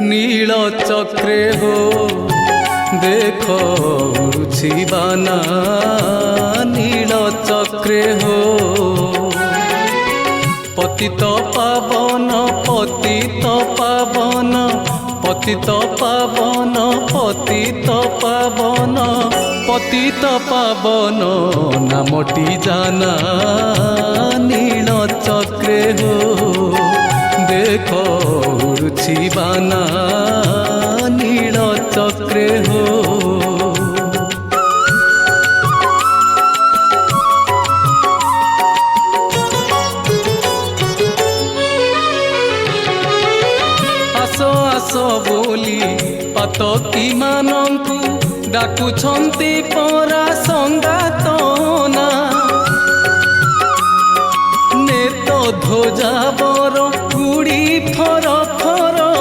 নীল চক্রে হো দেখো উড়ুছি বানা নীল চক্রে হো পতিত পাবন পতিত পাবন পতিত পাবন পতিত পাবন পতিত পাবন নামটি জানা নীল চক্রে হো দেখো উড়ুছি বানা নীল চক্রে হো ଆସ ଆସ ବୋଲି ପାତକୀ ମାନଙ୍କୁ ଡାକୁଛନ୍ତି ପରା ସଙ୍ଗାତ ନା ନେତ ଧ୍ୱଜା ବର ଗୁଡ଼ି ଫର